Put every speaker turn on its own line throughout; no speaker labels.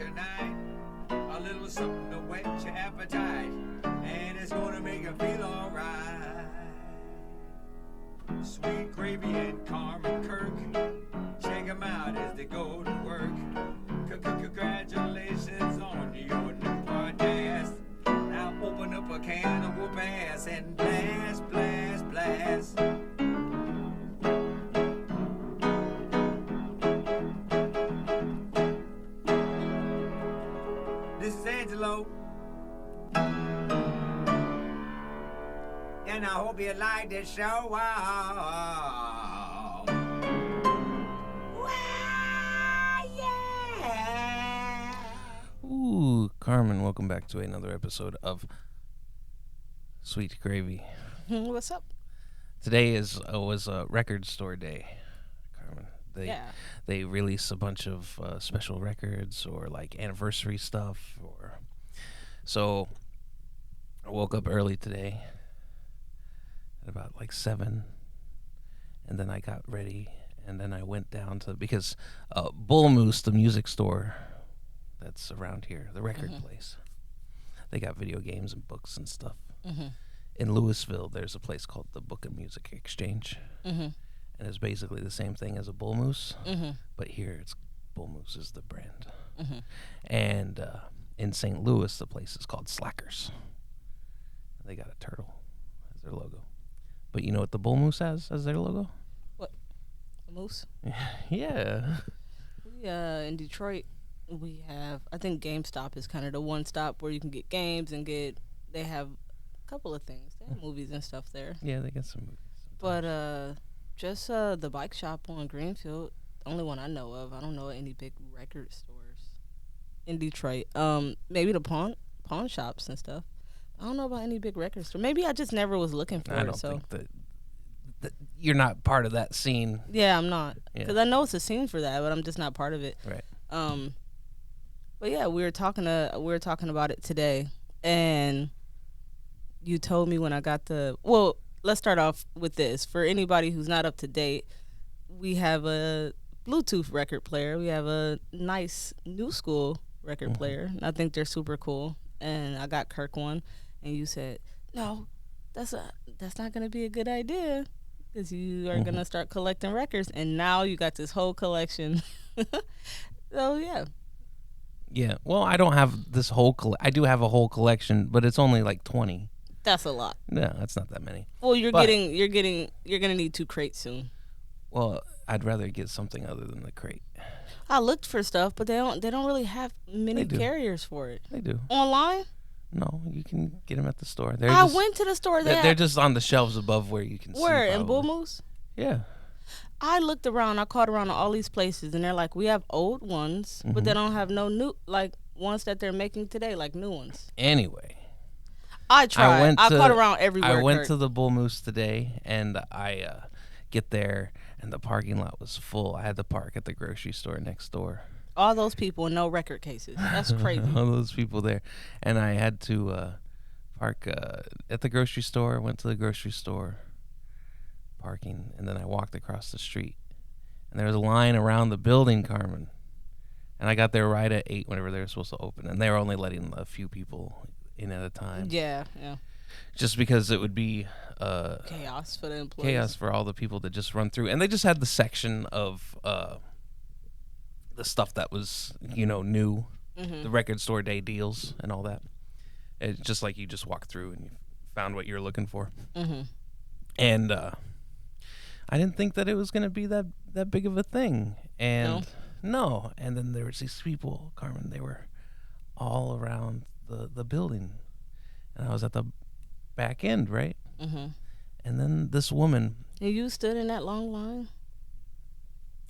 tonight. A little something to whet your appetite, and it's gonna make you feel alright. Sweet Gravy and Carmen Kirk, check them out as they go to work. Congratulations on your new podcast. Now open up a can of whoop ass and blast, blast, blast. This is Angelo. And I hope you like this show. Wow. Yeah.
Ooh, Carmen, welcome back to another episode of Sweet Gravy.
What's up?
Today was a record store day, Carmen. They release a bunch of special records or like anniversary stuff. So I woke up early today at about like 7, and then I got ready, and then I went down to, because Bull Moose, the music store that's around here, the record place, they got video games and books and stuff. In Louisville, there's a place called the Book and Music Exchange, and it's basically the same thing as a Bull Moose, but here it's Bull Moose is the brand. And in St. Louis, the place is called Slackers. They got a turtle as their logo. But you know what the Bull Moose has as their logo?
What? A moose?
Yeah.
In Detroit, we have, I think GameStop is kind of the one stop where you can get games and they have a couple of things. They have movies and stuff there.
Yeah, they got some movies.
But just the bike shop on Greenfield, the only one I know of. I don't know any big record stores in Detroit. Maybe the pawn shops and stuff. I don't know about any big record store. Maybe I just never was looking for it.
I don't think that you're not part of that scene.
Yeah, I'm not.
Yeah.
Because I know it's a scene for that, but I'm just not part of it.
Right.
But yeah, we were talking about it today, and you told me when I got well, let's start off with this. For anybody who's not up to date, we have a Bluetooth record player. We have a nice new school record player. And I think they're super cool. And I got Kirk one. And you said, no, that's not going to be a good idea because you are going to start collecting records. And now you got this whole collection. So, yeah.
Yeah. Well, I don't have this whole I do have a whole collection, but it's only like 20.
That's a lot.
No, that's not that many.
Well, you're going to need 2 crates soon.
Well, I'd rather get something other than the crate.
I looked for stuff, but they don't really have many carriers for it.
They do.
Online?
No, you can get them at the store.
I went to the store.
They're just on the shelves above where you can see.
Where? In Bull Moose?
Yeah.
I looked around. I called around to all these places, and they're like, we have old ones, but they don't have no new, like, ones that they're making today, like new ones.
Anyway.
I tried. I called around everywhere.
I went to the Bull Moose today, and I get there, and the parking lot was full. I had to park at the grocery store next door.
All those people and no record cases. That's crazy.
All those people there. And I had to park at the grocery store. Went to the grocery store, parking, and then I walked across the street. And there was a line around the building, Carmen. And I got there right at 8 whenever they were supposed to open. And they were only letting a few people in at a time.
Yeah.
Just because it would be
chaos for the employees.
Chaos for all the people that just run through. And they just had the section of the stuff that was, new, the record store day deals and all that. It's just like you just walk through and you found what you were looking for. And I didn't think that it was going to be that big of a thing. And no. And then there was these people, Carmen, they were all around the building. And I was at the back end, right? And then this woman.
And you stood in that long line?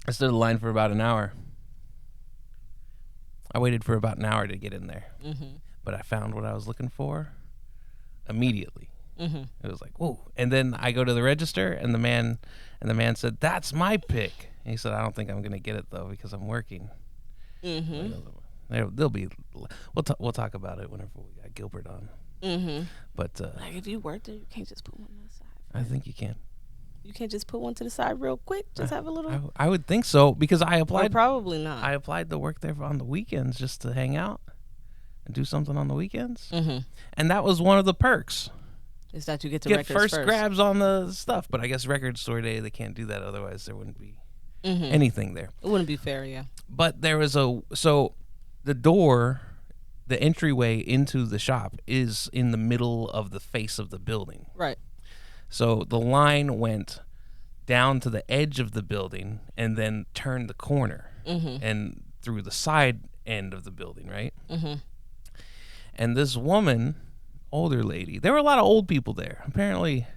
I stood in line for about an hour. I waited for about an hour to get in there. But I found what I was looking for immediately. It was like, whoa. And then I go to the register, and the man said, "That's my pick." And he said, "I don't think I'm going to get it, though, because I'm working." They'll be. We'll talk about it whenever we got Gilbert on. But
like if you work there, you can't just put one aside.
I think you can.
You can't just put one to the side real quick. Just have a little.
I would think so because I
Or
applied.
probably not.
I applied to work there on the weekends just to hang out and do something on the weekends, and that was one of the perks.
Is that you get to
Get
records
first grabs on the stuff, but I guess record store day they can't do that. Otherwise, there wouldn't be anything there.
It wouldn't be fair, yeah.
But there was the door, the entryway into the shop is in the middle of the face of the building.
Right.
So the line went down to the edge of the building and then turned the corner and through the side end of the building, right? And this woman, older lady, there were a lot of old people there. Apparently,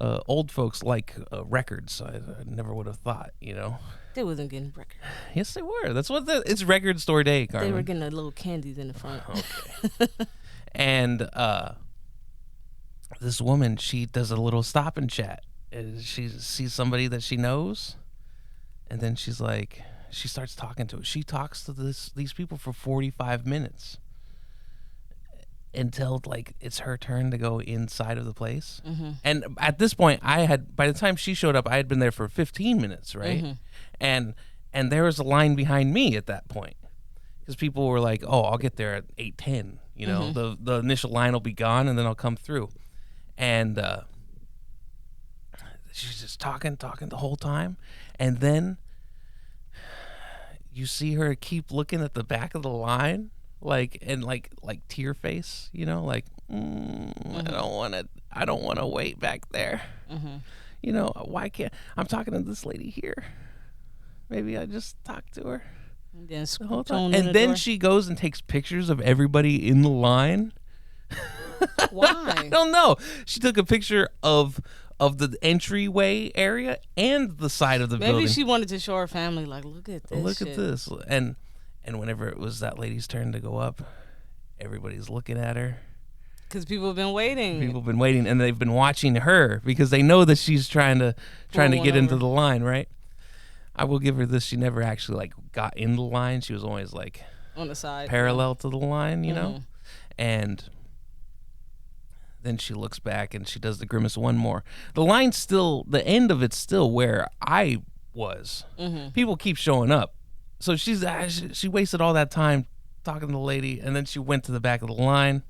old folks like records. I never would have thought, you know.
They wasn't getting records.
Yes, they were. That's what it's record store day, Carmen.
They were getting the little candies in the front.
Okay. And this woman, she does a little stop and chat. And she sees somebody that she knows, and then she starts talking to it. She talks to these people for 45 minutes until like it's her turn to go inside of the place. And at this point, by the time she showed up, I had been there for 15 minutes, right? And there was a line behind me at that point because people were like, "Oh, I'll get there at 8:10." You know, the initial line will be gone, and then I'll come through. And she's just talking the whole time, and then you see her keep looking at the back of the line, like tear face, you know, like I don't want to wait back there. You know, why can't I'm talking to this lady here? Maybe I just talk to her the whole time. And then she goes and takes pictures of everybody in the line.
Why?
I don't know. She took a picture of the entryway area and the side of the building.
Maybe she wanted to show her family, like, look at this.
Look at this. And whenever it was that lady's turn to go up, everybody's looking at her.
Because people have been waiting.
People have been waiting, and they've been watching her because they know that she's trying to get into the line, right? I will give her this. She never actually like got in the line. She was always like
on the side,
parallel to the line, you know? And then she looks back and she does the grimace one more. The line's still, the end of it's still where I was. People keep showing up. So she wasted all that time talking to the lady, and then she went to the back of the line,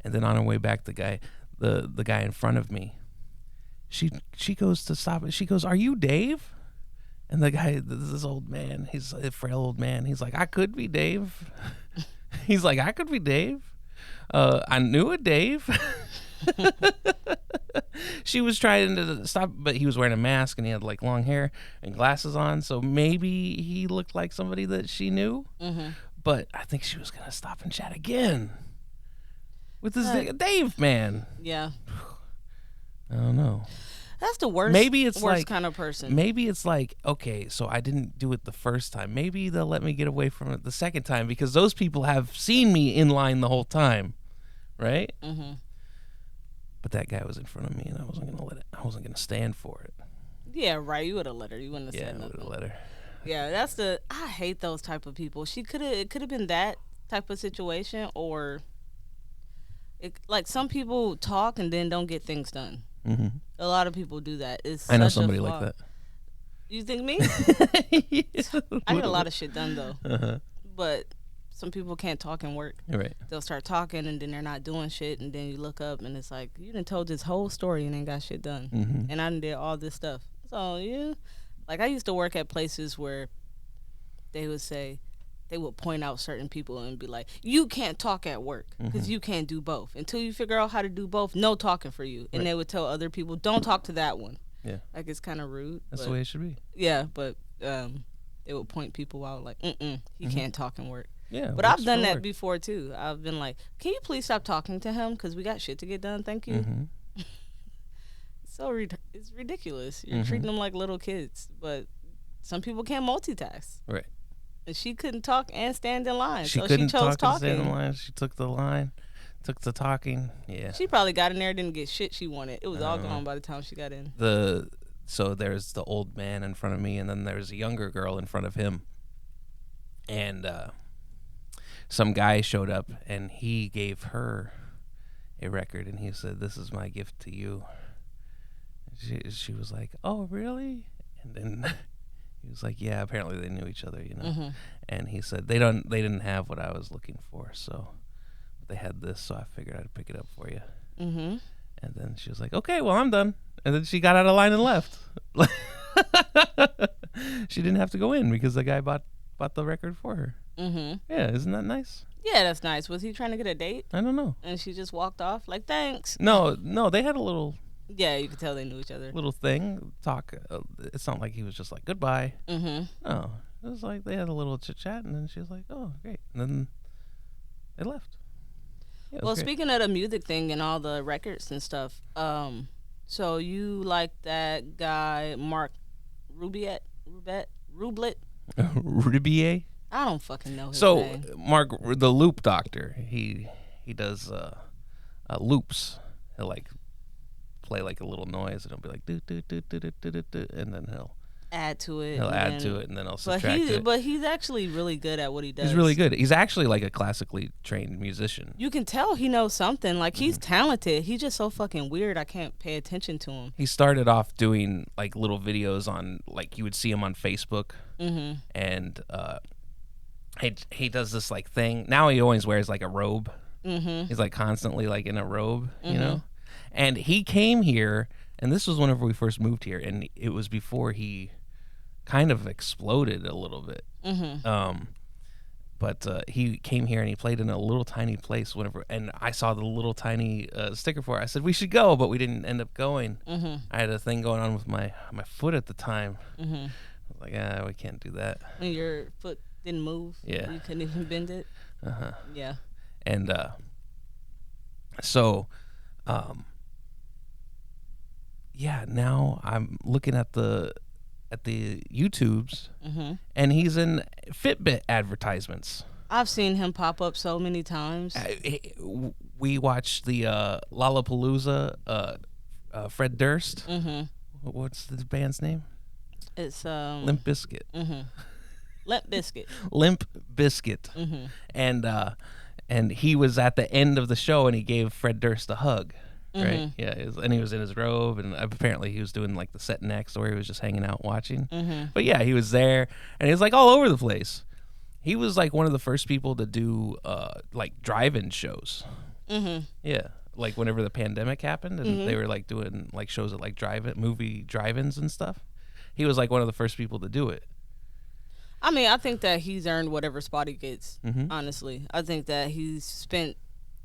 and then on her way back, the guy in front of me, she goes to stop it. She goes, "Are you Dave?" And the guy, this old man, he's a frail old man. He's like, "I could be Dave." He's like, "I could be Dave. I knew a Dave." She was trying to stop, but he was wearing a mask and he had like long hair and glasses on, so maybe he looked like somebody that she knew. But I think she was gonna stop and chat again with this Dave man.
Yeah,
I don't know.
That's the worst.
Maybe it's
worst
like
kind of person.
Maybe it's like, okay, so I didn't do it the first time. Maybe they'll let me get away from it the second time because those people have seen me in line the whole time, right? But that guy was in front of me, and I wasn't gonna let it. I wasn't gonna stand for it.
Yeah, right. You would have let her. You wouldn't have said nothing.
Yeah, I would have let her.
Yeah, I hate those type of people. It could have been that type of situation, or like some people talk and then don't get things done. A lot of people do that.
I know somebody like that.
You think me? I get a lot of shit done though. But some people can't talk and work.
You're right.
They'll start talking and then they're not doing shit, and then you look up and it's like, you done told this whole story and ain't got shit done. And I done did all this stuff. So yeah, like I used to work at places where they would point out certain people and be like, you can't talk at work because you can't do both. Until you figure out how to do both, no talking for you. And they would tell other people, don't talk to that one.
Yeah.
Like it's kind of rude.
That's the way it should be.
Yeah, but they would point people out like, he can't talk and work.
Yeah.
But I've done that before too. I've been like, can you please stop talking to him because we got shit to get done. Thank you. It's ridiculous. You're treating them like little kids. But some people can't multitask.
Right.
And she couldn't talk and stand in line.
She
so
couldn't
she chose
talk and
talking.
stand in line. She took the line, took the talking. Yeah.
She probably got in there, didn't get shit she wanted. It was all gone by the time she got in.
So there's the old man in front of me, and then there's a younger girl in front of him. And some guy showed up, and he gave her a record, and he said, "This is my gift to you." she was like, "Oh, really?" And then he was like, "Yeah, apparently they knew each other, you know."
Mm-hmm.
And he said they didn't have what I was looking for, so they had this, so I figured I'd pick it up for you.
Mm-hmm.
And then she was like, "Okay, well, I'm done." And then she got out of line and left. She didn't have to go in because the guy bought the record for her.
Mm-hmm.
Yeah, isn't that nice?
Yeah, that's nice. Was he trying to get a date?
I don't know.
And she just walked off like, thanks.
No, they had a little
Yeah, you could tell they knew each other.
thing talk. It's not like he was just like goodbye.
Mm-hmm.
No, it was like they had a little chit chat, and then she was like, "Oh, great," and then they left. Yeah,
Well,
great.
speaking of the music thing and all the records and stuff, so you like that guy Mark Rublet?
Ribier.
I don't fucking know his
So
name.
Mark, the loop doctor, he does loops. He'll like play like a little noise, and it'll be like do do do do do do do, and then he'll
Add to it.
add to it, and then I'll subtract it.
But he's actually really good at what he does.
He's really good. He's actually like a classically trained musician.
You can tell he knows something. Like, he's
Mm-hmm.
talented. He's just so fucking weird. I can't pay attention to him.
He started off doing like little videos on, like, you would see him on Facebook,
Mm-hmm.
and he does this like thing. Now he always wears like a robe.
Mm-hmm.
He's like constantly like in a robe, you know. And he came here, and this was whenever we first moved here, and it was before he kind of exploded a little bit.
Mm-hmm.
But he came here and he played in a little tiny place and I saw the little tiny sticker for it. I said we should go, but we didn't end up going.
Mm-hmm.
I had a thing going on with my foot at the time.
Mm-hmm.
I was like, we can't do that.
When your foot didn't move.
Yeah.
You couldn't even bend it.
Uh-huh.
Yeah.
And so, yeah, now I'm looking at the YouTubes,
Mm-hmm.
and he's in Fitbit advertisements.
I've seen him pop up so many times.
We watched the Lollapalooza, Fred Durst.
Mm-hmm.
What's the band's name?
It's
Limp Bizkit.
Mm-hmm. Limp Bizkit.
Limp Bizkit.
Mm-hmm.
And he was at the end of the show, and he gave Fred Durst a hug. Right?
Mhm.
Yeah, and he was in his robe, and apparently he was doing like the set next, or he was just hanging out watching.
Mm-hmm.
But yeah, he was there, and he was like all over the place. He was like one of the first people to do like drive-in shows.
Mm-hmm.
Yeah, like whenever the pandemic happened, and
Mhm.
they were like doing like shows at like movie drive-ins and stuff. He was like one of the first people to do it.
I mean, I think that he's earned whatever spot he gets.
Mhm.
Honestly, I think that he's spent.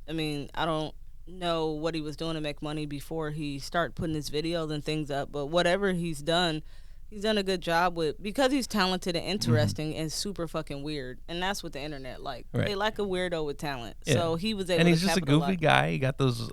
I mean, I don't know what he was doing to make money before he started putting his videos and things up, but whatever he's done a good job with, because he's talented and interesting and super fucking weird, and that's what the internet like.
Right.
They like a weirdo with talent.
Yeah.
So he was able
And he's
to
just a
capitalize.
goofy guy. He got those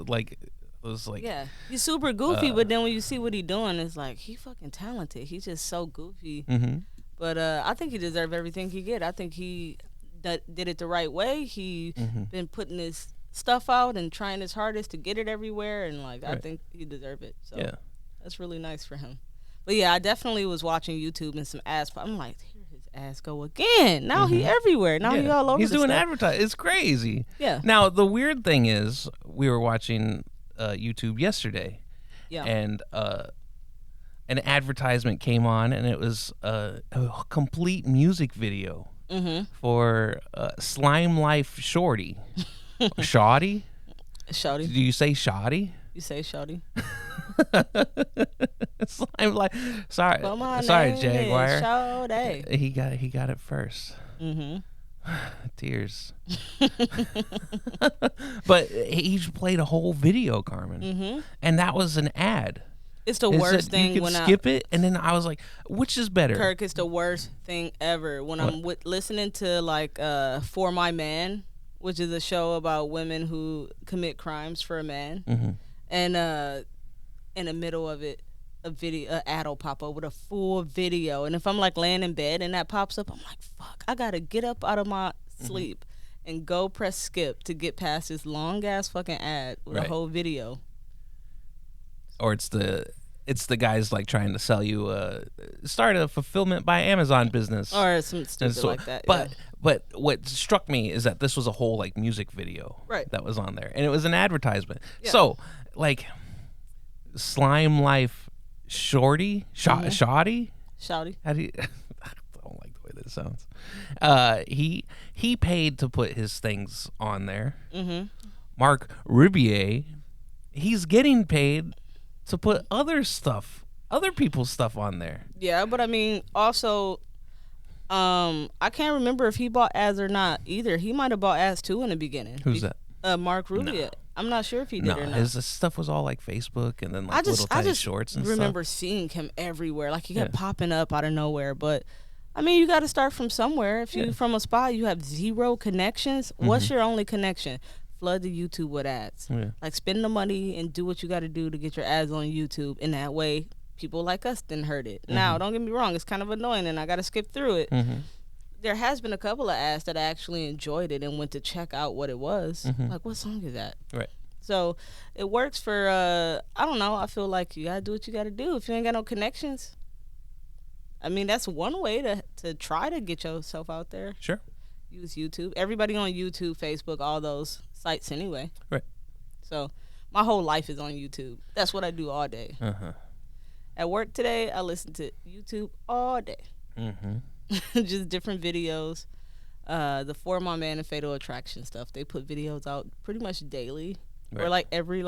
Yeah, he's super goofy, but then when you see what he's doing, it's like, he fucking talented. He's just so goofy.
Mm-hmm.
But I think he deserved everything he get. I think he did it the right way. He been putting his stuff out and trying his hardest to get it everywhere, and like, I
Right.
think he deserved it. So
Yeah.
that's really nice for him. But yeah, I definitely was watching YouTube and some ads. I'm like, here his ass go again. Now he everywhere. Now he all over.
He's
the
doing
stuff.
advertising. It's crazy.
Yeah.
Now the weird thing is, we were watching YouTube yesterday,
Yeah.
and an advertisement came on, and it was a complete music video for Slime Life Shorty. Shoddy?
Shouty.
Do you say shoddy?
You say shouty.
Slime Life. Sorry,
Well, my
sorry,
name
Jaguar.
is Shouty.
He got it first.
Mm-hmm.
Tears. But he played a whole video, Carmen, and that was an ad.
It's the
It
worst
said
thing
you
when
could skip it, and then I was like, which is better?
Kirk, it's the worst thing ever when I'm listening to like For My Man, which is a show about women who commit crimes for a man, and in the middle of it, an ad will pop up with a full video, and if I'm like laying in bed and that pops up, I'm like, fuck, I gotta get up out of my sleep and go press skip to get past this long ass fucking ad with
Right.
a whole video.
Or it's the guys like trying to sell you start a fulfillment by Amazon business.
Or some stupid
So-
like that.
But
yeah.
but what struck me is that this was a whole like music video
Right.
that was on there, and it was an advertisement.
Yeah.
So like Slime Life Shorty, Shoddy.
Shouty.
How do you? I don't like the way that sounds. He paid to put his things on there.
Mm-hmm.
Mark Rubier, he's getting paid to put other people's stuff on there.
Yeah, but I mean, also, I can't remember if he bought ads or not either. He might have bought ads too in the beginning.
Who's that?
Mark Rubier. No. I'm not sure if he did or not.
His stuff was all like Facebook and then like little tiny shorts and stuff.
I remember seeing him everywhere. Like he kept popping up out of nowhere. But I mean, you got to start from somewhere. If you from a spot, you have zero connections. Mm-hmm. What's your only connection? Flood the YouTube with ads. Yeah. Like spend the money and do what you got to do to get your ads on YouTube. And that way, people like us didn't hurt it. Mm-hmm. Now, don't get me wrong. It's kind of annoying and I got to skip through it. Mm-hmm. There has been a couple of ads that I actually enjoyed it and went to check out what it was. Mm-hmm. Like, what song is that?
Right.
So it works for, I don't know. I feel like you got to do what you got to do. If you ain't got no connections, I mean, that's one way to try to get yourself out there.
Sure.
Use YouTube. Everybody on YouTube, Facebook, all those sites anyway.
Right.
So my whole life is on YouTube. That's what I do all day. Uh-huh. At work today, I listen to YouTube all day. Mm-hmm. Just different videos. The For My Man and Fatal Attraction stuff. They put videos out pretty much daily, or like every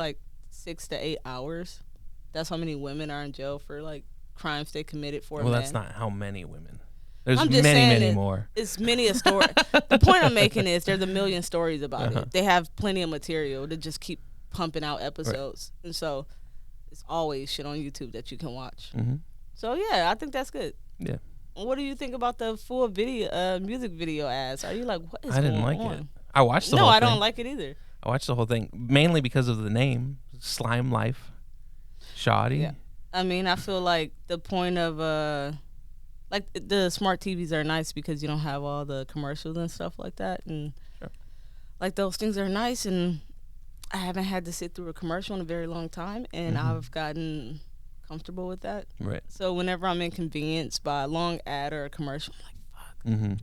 6 to 8 hours. That's how many women are in jail for like crimes they committed for.
Well, that's not how many women. There's many more.
It's many a story. The point I'm making is there's a million stories about it. They have plenty of material to just keep pumping out episodes, and so it's always shit on YouTube that you can watch. Mm-hmm. So yeah, I think that's good.
Yeah.
What do you think about the full video, music video ads? Are you like, what is going on?
I didn't like it. I watched the whole thing.
No, I don't like it either.
I watched the whole thing mainly because of the name, Slime Life, Shoddy. Yeah.
I mean, I feel like the point of like the smart TVs are nice because you don't have all the commercials and stuff like that, and like those things are nice. And I haven't had to sit through a commercial in a very long time, and I've gotten comfortable with that.
Right.
So whenever I'm inconvenienced by a long ad or a commercial, I'm like, fuck.
Mm-hmm.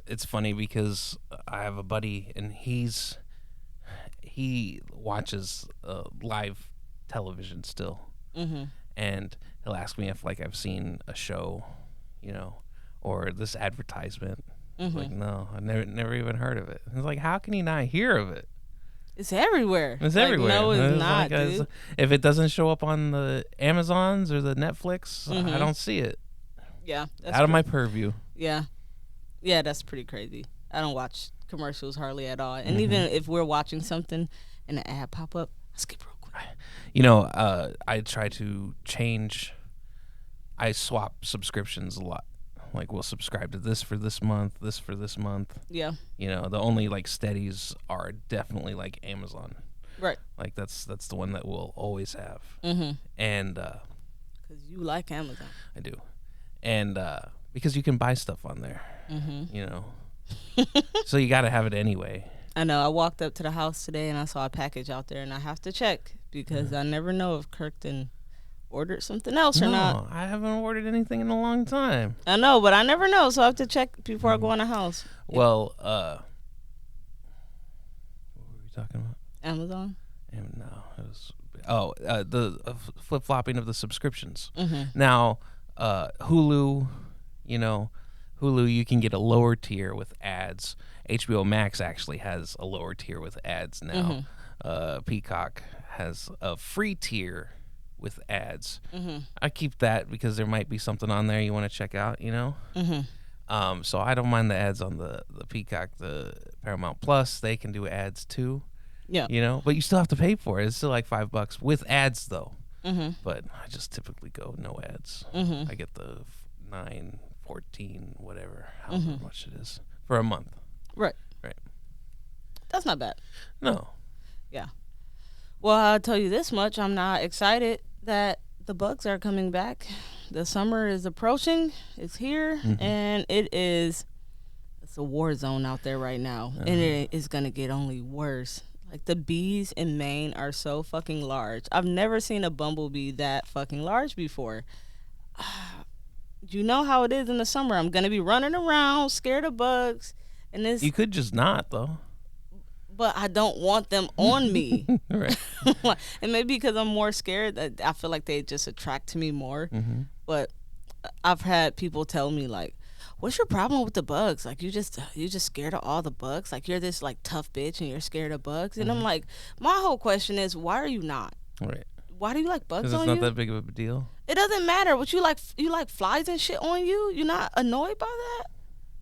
It's funny because I have a buddy and he watches live television still, and he'll ask me if like I've seen a show, or this advertisement. Like, no, I never even heard of it. It's like, how can you not hear of it?
It's everywhere.
It's everywhere.
No, it's not, dude.
If it doesn't show up on the Amazons or the Netflix, I don't see it.
Yeah. That's
out of my purview.
Yeah. Yeah, that's pretty crazy. I don't watch commercials hardly at all. And even if we're watching something and an ad pop up, I skip real quick.
I try to change. I swap subscriptions a lot. Like, we'll subscribe to this for this month, this for this month.
Yeah.
The only like steadies are definitely like Amazon.
Right.
Like that's the one that we'll always have. And
because you like Amazon.
I do. And because you can buy stuff on there. So you got to have it anyway.
I know. I walked up to the house today and I saw a package out there, and I have to check because I never know if Kirkton ordered something else or not.
No, I haven't ordered anything in a long time.
I know, but I never know, so I have to check before I go in the house.
Well, what were we talking about?
Amazon?
No, it was the flip-flopping of the subscriptions. Now, Hulu, Hulu, you can get a lower tier with ads. HBO Max actually has a lower tier with ads now. Peacock has a free tier with ads. I keep that because there might be something on there you want to check out, so I don't mind the ads on the Peacock. The Paramount Plus, they can do ads too. Yeah. But you still have to pay for it. It's still like $5 with ads though. But I just typically go no ads. I get the 9, 14, whatever, however much it is for a month.
Right. That's not bad.
No.
Yeah. Well, I'll tell you this much. I'm not excited that the bugs are coming back. The summer is approaching. It's here. And it's a war zone out there right now. And it is going to get only worse. Like, the bees in Maine are so fucking large. I've never seen a bumblebee that fucking large before. You know how it is in the summer. I'm going to be running around, scared of bugs. And this.
You could just not, though.
but I don't want them on me.
Right.
And maybe because I'm more scared, that I feel like they just attract to me more.
Mm-hmm.
But I've had people tell me like, "What's your problem with the bugs? Like you just scared of all the bugs? Like you're this like tough bitch and you're scared of bugs?" And I'm like, my whole question is, why are you not?
Right.
Why do you like bugs
Because it's
on
not
you?
that big of a deal.
It doesn't matter what you like. You like flies and shit on you. You're not annoyed by that.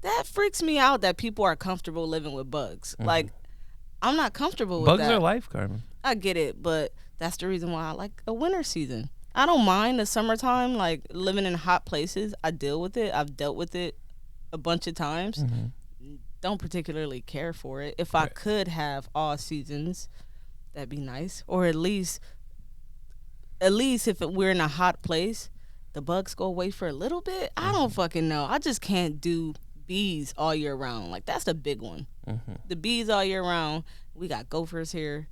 That freaks me out that people are comfortable living with bugs. Like, I'm not comfortable with
Bugs
that.
are life, Carmen.
I get it, but that's the reason why I like a winter season. I don't mind the summertime, like living in hot places. I deal with it. I've dealt with it a bunch of times. Don't particularly care for it. If I could have all seasons, that'd be nice. Or at least if we're in a hot place, the bugs go away for a little bit. I don't fucking know. I just can't do bees all year round. Like, that's the big one. The bees all year round. We got gophers here.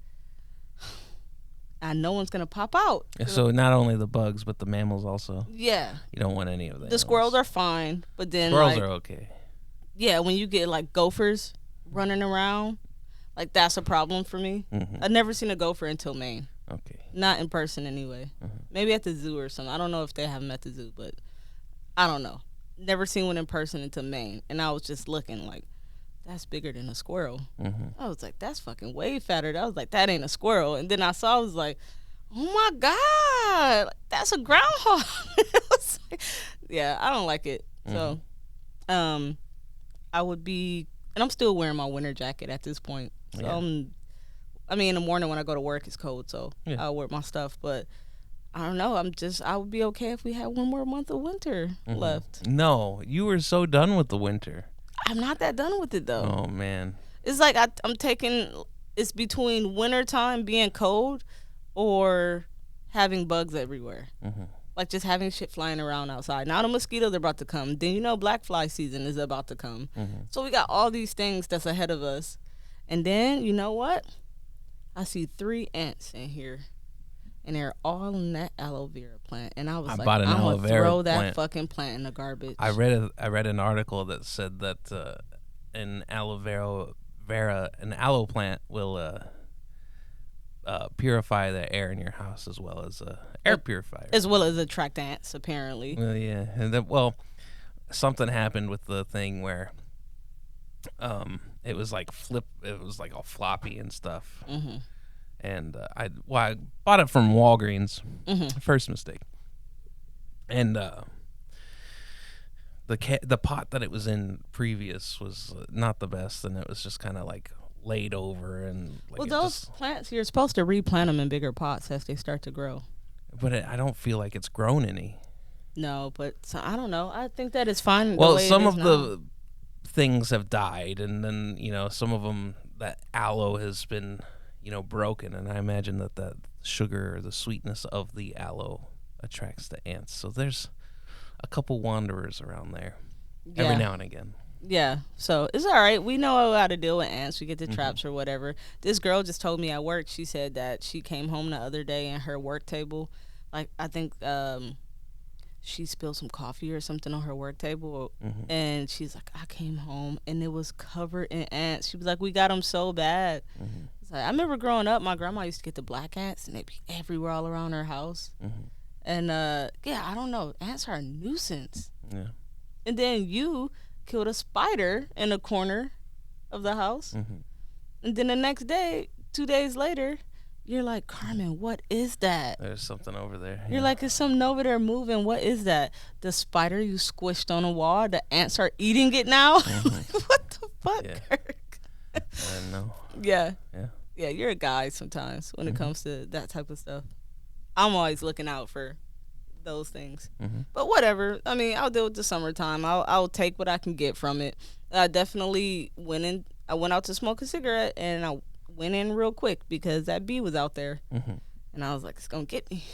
And no one's gonna pop out.
So not only the bugs, but the mammals also.
Yeah.
You don't want any of them.
The squirrels are fine, but then
Squirrels
like,
are okay.
yeah, when you get like gophers running around, like that's a problem for me. I've never seen a gopher until Maine.
Okay.
Not in person anyway. Maybe at the zoo or something. I don't know if they have them at the zoo, but I don't know. Never seen one in person until Maine. And I was just looking like, that's bigger than a squirrel. I was like, that's fucking way fatter. I was like, that ain't a squirrel. And then I saw, I was like, oh my God, that's a groundhog. It was like, yeah, I don't like it. So I would be, and I'm still wearing my winter jacket at this point. So I mean, in the morning when I go to work, it's cold, so I'll wear my stuff. But I don't know. I would be okay if we had one more month of winter left.
No, you were so done with the winter.
I'm not that done with it, though.
Oh, man.
It's like I'm taking, it's between wintertime being cold or having bugs everywhere. Like just having shit flying around outside. Now the mosquitoes are about to come. Then, you know, black fly season is about to come. So we got all these things that's ahead of us. And then, you know what? I see 3 ants in here, and they're all in that aloe vera plant. And I was like,
bought an
I'm
aloe
gonna
vera
throw that
plant.
fucking plant in the garbage.
I read an article that said that an aloe plant will purify the air in your house as well as a air purifier.
As well as attract ants, apparently.
Well, yeah, and something happened with the thing where it was like all floppy and stuff. And I bought it from Walgreens. First mistake. And the pot that it was in previous was not the best, and it was just kind of like laid over and like,
well, those plants, you're supposed to replant them in bigger pots as they start to grow.
But I don't feel like it's grown any.
No, but so, I don't know. I think that it's fine.
Well, some of the things have died, and then, you know, some of them, that aloe has been, you know, broken, and I imagine that sugar or the sweetness of the aloe attracts the ants. So there's a couple wanderers around there every now and again.
Yeah, so it's all right. We know how to deal with ants. We get the traps or whatever. This girl just told me at work, she said that she came home the other day and her work table, like, I think she spilled some coffee or something on her work table, and she's like, I came home and it was covered in ants. She was like, we got them so bad. It's like, I remember growing up, my grandma used to get the black ants, and they'd be everywhere all around her house. And yeah, I don't know, ants are a nuisance.
Yeah.
And then you killed a spider in a corner of the house, and then the next day, 2 days later, you're like, Carmen, what is that?
There's something over there.
You're like, is something over there moving? What is that? The spider you squished on a wall? The ants are eating it now? What the fuck, Kirk?
I don't know.
Yeah.
Yeah.
Yeah, you're a guy sometimes when it comes to that type of stuff. I'm always looking out for those things. But whatever. I mean, I'll deal with the summertime. I'll take what I can get from it. I definitely went out to smoke a cigarette, and I went in real quick because that bee was out there. And I was like, it's going to get me.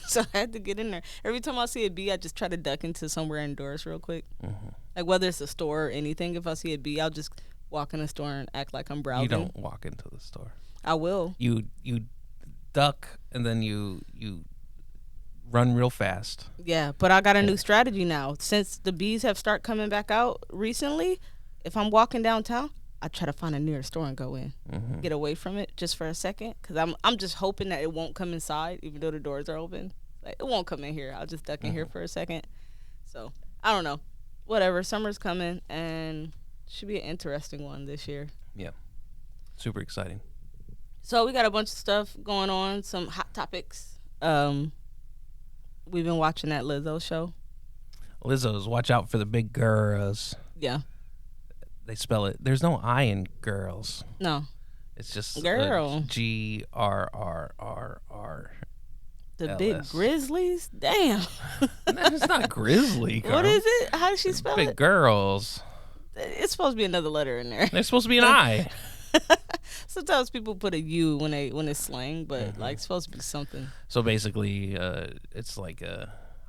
So I had to get in there. Every time I see a bee, I just try to duck into somewhere indoors real quick. Like whether it's a store or anything, if I see a bee, I'll just walk in the store and act like I'm browsing.
You don't walk into the store.
I will.
You duck, and then you run real fast.
Yeah, but I got a new strategy now. Since the bees have started coming back out recently, if I'm walking downtown, I try to find a near store and go in, get away from it just for a second, because I'm just hoping that it won't come inside, even though the doors are open. Like, it won't come in here. I'll just duck in here for a second. So I don't know. Whatever. Summer's coming, and should be an interesting one this year.
Yeah, super exciting.
So we got a bunch of stuff going on, some hot topics. We've been watching that Lizzo show.
Lizzo's, watch out for the big girls.
Yeah.
They spell it. There's no I in girls.
No.
It's just
Girl.
GRRRR.
The
LS.
big Grizzlies? Damn.
It's not grizzly. Carl.
What is it? How does she spell
Big
it?
girls.
It's supposed to be another letter in there.
There's supposed to be an I.
Sometimes people put a U when it's slang, but like it's supposed to be something.
So basically, it's like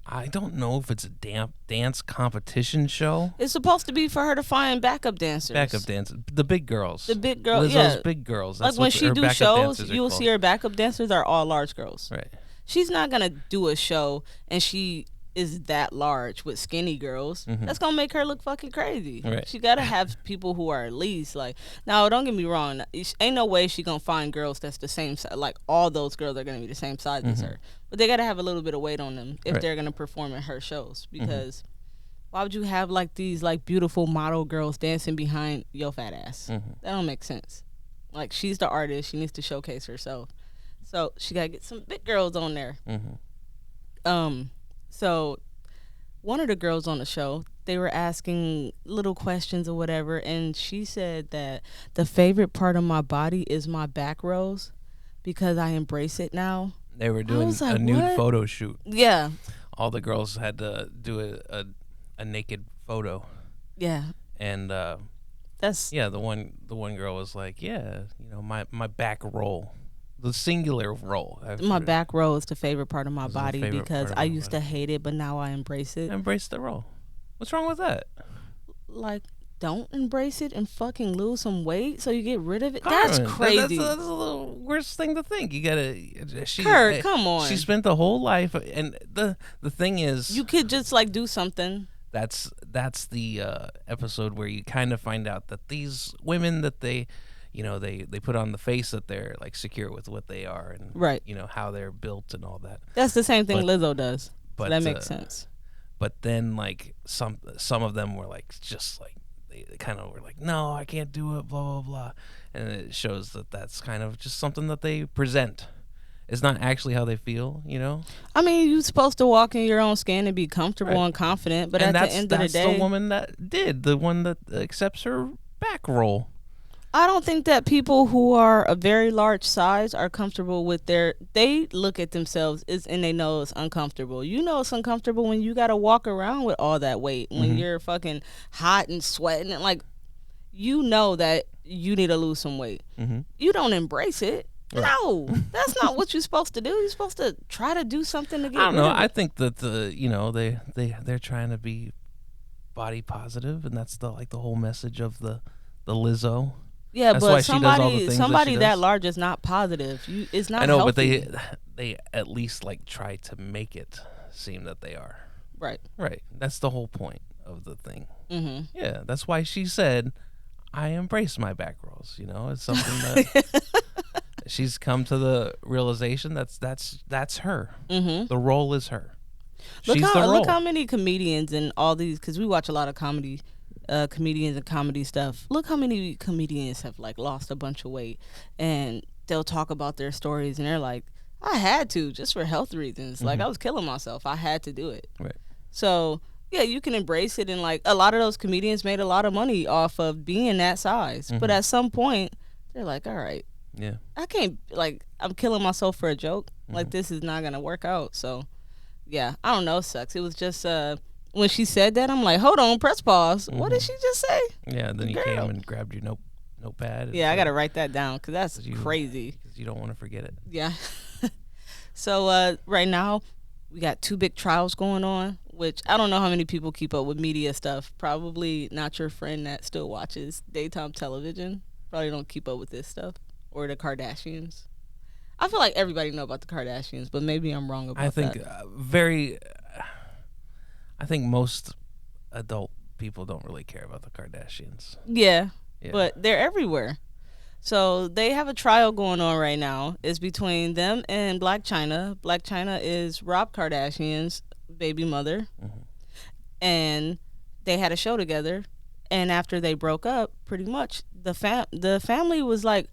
I don't know if it's a dance competition show.
It's supposed to be for her to find backup dancers.
Backup dancers. The big girls.
The big girls.
Lizzo's
Yeah.
big girls.
Like
That's
when
what
she
her
do
backup
shows,
dancers are
you'll
called.
see her backup dancers are all large girls.
Right.
She's not gonna do a show and she is that large with skinny girls. That's gonna make her look fucking crazy.
Right.
She gotta have people who are at least like. Now, don't get me wrong. Ain't no way she gonna find girls that's the same size. Like all those girls are gonna be the same size as her. But they gotta have a little bit of weight on them if
Right.
they're gonna perform in her shows. Because why would you have like these like beautiful model girls dancing behind your fat ass? That don't make sense. Like, she's the artist. She needs to showcase herself. So she gotta get some big girls on there. So one of the girls on the show, they were asking little questions or whatever, and she said that the favorite part of my body is my back rows because I embrace it now.
They were doing
was
a
like,
nude
what?
photo shoot.
Yeah.
All the girls had to do a naked photo,
Yeah.
and
That's
yeah, the one girl was like, yeah, you know, my back roll, the singular roll.
my back row is the favorite part of my
Is the
body
favorite
because
part of
I
my
used
body.
to hate it, but now I embrace it.
Embrace the roll. What's wrong with that?
Like, don't embrace it and fucking lose some weight so you get rid of it.
Carmen,
That's crazy.
That's a little worst thing to think. You gotta.
Kurt, come on.
She spent the whole life, and the thing is,
You could just like do something.
that's the episode where you kind of find out that these women that they put on the face that they're like secure with what they are and
Right.
you know how they're built and all that.
That's the same thing
But-
Lizzo does.
but,
So that makes
uh,
sense.
But then like some of them were like just like they kind of were like, no, I can't do it, blah blah blah, and it shows that that's kind of just something that they present. It's not actually how they feel, you know.
I mean, you're supposed to walk in your own skin and be comfortable
Right.
and confident, but
And
at the end of the
that's
day,
the woman that did, the one that accepts her back roll.
I don't think that people who are a very large size are comfortable with they look at themselves and they know it's uncomfortable. You know it's uncomfortable when you got to walk around with all that weight, when you're fucking hot and sweating, and like, you know that you need to lose some weight. You don't embrace it.
Right.
No, that's not what you're supposed to do. You're supposed to try to do something to get
I don't
rid
know.
of
I
it.
think that they're trying to be body positive, and that's the whole message of the Lizzo.
Yeah,
That's why
but
she does all the things that
somebody
she
that
does.
large is not positive. It's not
I know,
healthy.
but they at least like try to make it seem that they are.
Right.
Right. That's the whole point of the thing.
Mm-hmm.
Yeah, that's why she said, "I embrace my back rolls." You know, it's something that she's come to the realization that's her.
Mm-hmm.
The role is her.
Look
She's the role.
how many comedians and all these, because we watch a lot of comedians and comedy stuff. Look how many comedians have like lost a bunch of weight, and they'll talk about their stories, and they're like, I had to just for health reasons. Like, I was killing myself. I had to do it.
Right.
So yeah, you can embrace it, and like a lot of those comedians made a lot of money off of being that size. But at some point, they're like, all right,
Yeah.
I can't, like, I'm killing myself for a joke. Like, this is not gonna work out. So yeah, I don't know, it sucks. It was just when she said that, I'm like, hold on, press pause. What did she just say?
Yeah. Then you
Girl.
came and grabbed your notepad.
Yeah, I gotta write that down because that's
You-
crazy.
because you don't want to forget it.
Yeah. So right now we got 2 big trials going on, which I don't know how many people keep up with media stuff. Probably not your friend that still watches daytime television. Probably don't keep up with this stuff, or the Kardashians. I feel like everybody know about the Kardashians, but maybe I'm wrong about
I think
that.
I think most adult people don't really care about the Kardashians.
Yeah. but they're everywhere. So they have a trial going on right now. It's between them and Black China. Black China is Rob Kardashian's baby mother. And they had a show together. And after they broke up, pretty much the family was like,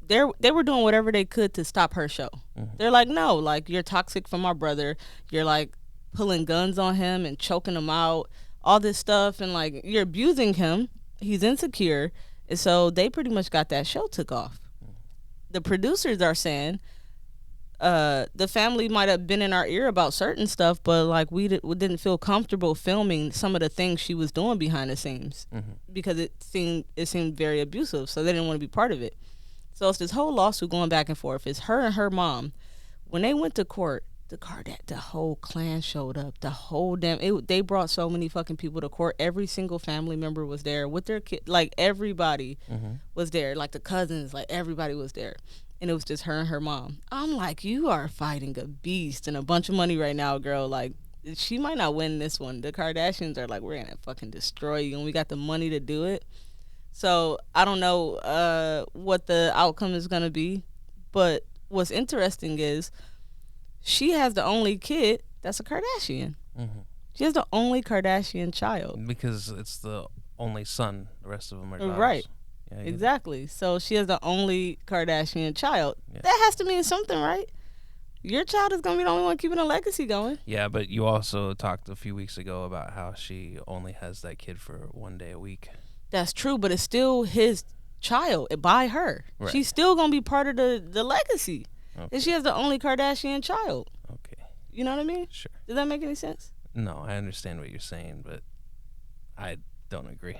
they were doing whatever they could to stop her show. They're like, no, like, you're toxic for my brother. You're like pulling guns on him and choking him out, all this stuff, and like you're abusing him. He's insecure. And so they pretty much got that show took off. The producers are saying the family might have been in our ear about certain stuff, but like we didn't feel comfortable filming some of the things she was doing behind the scenes because it seemed very abusive. So they didn't want to be part of it. So it's this whole lawsuit going back and forth. It's her and her mom. When they went to court, the whole clan showed up. The whole they brought so many fucking people to court. Every single family member was there with their kid. Like, everybody was there. Like, the cousins, like, everybody was there. And it was just her and her mom. I'm like, you are fighting a beast and a bunch of money right now, girl. Like, she might not win this one. The Kardashians are like, we're going to fucking destroy you. And we got the money to do it. So I don't know what the outcome is going to be. But what's interesting is she has the only kid that's a Kardashian. She has the only Kardashian child.
Because it's the only son. The rest of them are daughters.
Right.
Yeah,
exactly. So she has the only Kardashian child. Yeah. That has to mean something, right? Your child is going to be the only one keeping a legacy going.
Yeah, but you also talked a few weeks ago about how she only has that kid for 1 day a week.
That's true, but it's still his child by her. Right. She's still going to be part of the legacy. Okay. And she has the only Kardashian child.
Okay.
You know what I mean?
Sure.
Does that make any sense?
No, I understand what you're saying, but I don't agree.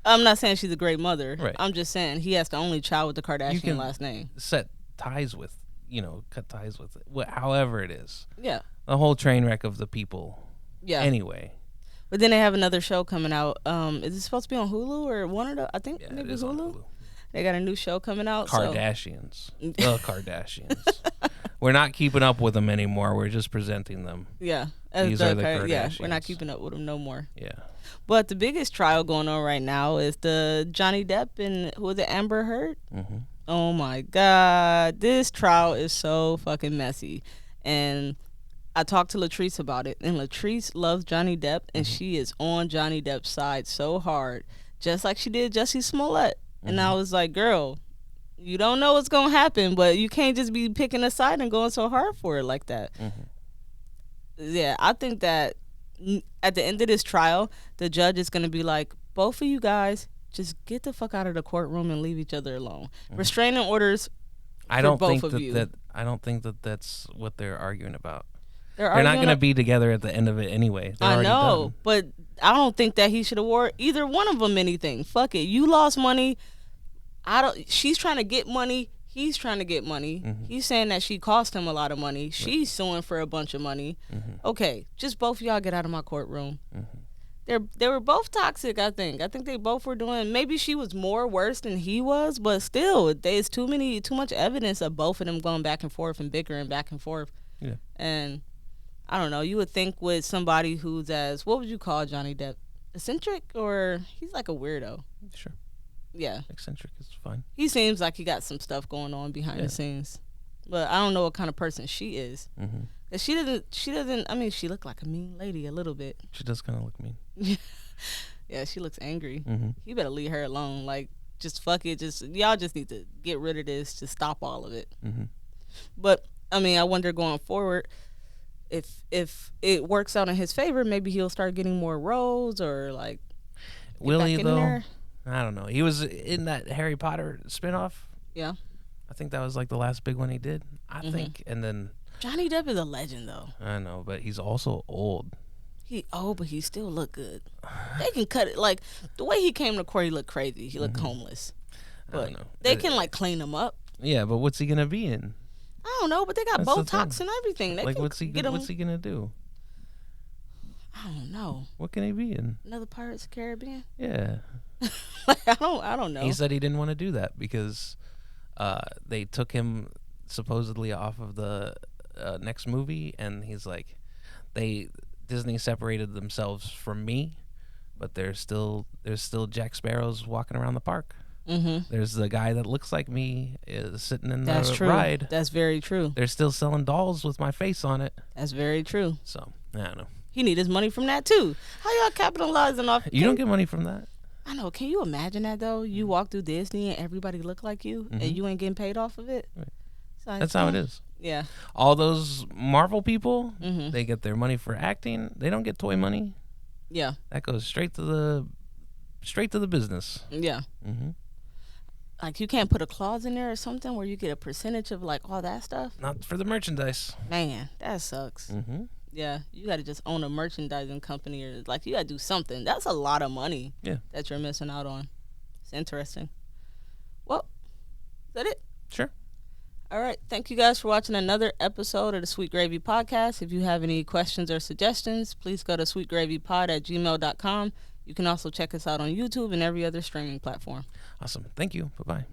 I'm not saying she's a great mother.
Right.
I'm just saying he has the only child with the Kardashian last name.
Cut ties with it, however it is.
Yeah.
The whole train wreck of the people. Yeah. Anyway.
But then they have another show coming out. Is it supposed to be on Hulu or one of the? I think maybe
it is
Hulu.
On Hulu.
They got a new show coming out.
Kardashians. The Kardashians. We're not keeping up with them anymore. We're just presenting them.
Yeah.
These are the Kardashians.
Yeah, we're not keeping up with them no more.
Yeah.
But the biggest trial going on right now is the Johnny Depp and who was it, Amber Heard? Oh my God. This trial is so fucking messy. And I talked to Latrice about it. And Latrice loves Johnny Depp. And she is on Johnny Depp's side so hard. Just like she did Jussie Smollett. And I was like, girl, you don't know what's going to happen. But you can't just be picking a side and going so hard for it like that. Yeah, I think that at the end of this trial, the judge is going to be like, both of you guys, just get the fuck out of the courtroom and leave each other alone. Restraining orders for both of you.
I don't think that that's what they're arguing about. They're not going to be together at the end of it anyway.
I know, but I don't think that he should award either one of them anything. Fuck it. You lost money. She's trying to get money. He's trying to get money. He's saying that she cost him a lot of money. She's suing for a bunch of money. Okay, just both of y'all get out of my courtroom. They were both toxic, I think. I think they both were doing, maybe she was more worse than he was, but still, there's too much evidence of both of them going back and forth and bickering back and forth.
Yeah.
And I don't know, you would think with somebody who's what would you call Johnny Depp? Eccentric, or he's like a weirdo?
Sure.
Yeah.
Eccentric is fine.
He seems like he got some stuff going on behind the scenes. But I don't know what kind of person she is. She doesn't, I mean, she looked like a mean lady a little bit.
She does kind of look mean.
Yeah, she looks angry. You better leave her alone. Like, just fuck it. Y'all just need to get rid of this. Just stop all of it. But, I mean, I wonder going forward, if it works out in his favor, maybe he'll start getting more roles or, like,
will he, though? There. I don't know. He was in that Harry Potter spinoff.
Yeah.
I think that was like the last big one he did. I think. And then
Johnny Depp is a legend, though.
I know, but he's also old.
He old, but he still look good. They can cut it. Like, the way he came to court, he looked crazy. He looked homeless. But I don't know. They can, like, clean him up.
Yeah, but what's he going to be in?
I don't know, but they got Botox and everything.
Like, what's he going to do?
I don't know.
What can he be in?
Another Pirates of the Caribbean?
Yeah.
Like, I don't know.
He said he didn't want to do that because they took him supposedly off of the next movie, and he's like, Disney separated themselves from me, but there's still Jack Sparrows walking around the park. There's the guy that looks like me is sitting in
That's
the
true.
ride.
That's very true.
They're still selling dolls with my face on it.
That's very true.
So, I don't know.
He need his money from that too. How y'all capitalizing off?
You don't get money from that.
I know. Can you imagine that though? You walk through Disney and everybody look like you, and you ain't getting paid off of it.
Right.
So
That's how it is.
Yeah.
All those Marvel people, they get their money for acting. They don't get toy money.
Yeah.
That goes straight to the business.
Yeah. Like you can't put a clause in there or something where you get a percentage of like all that stuff.
Not for the merchandise.
Man, that sucks. Yeah, you got to just own a merchandising company or like you got to do something. That's a lot of money.
Yeah.
That you're missing out on. It's interesting. Well, is that it?
Sure.
All right. Thank you guys for watching another episode of the Sweet Gravy Podcast. If you have any questions or suggestions, please go to sweetgravypod@gmail.com. You can also check us out on YouTube and every other streaming platform.
Awesome. Thank you. Bye-bye.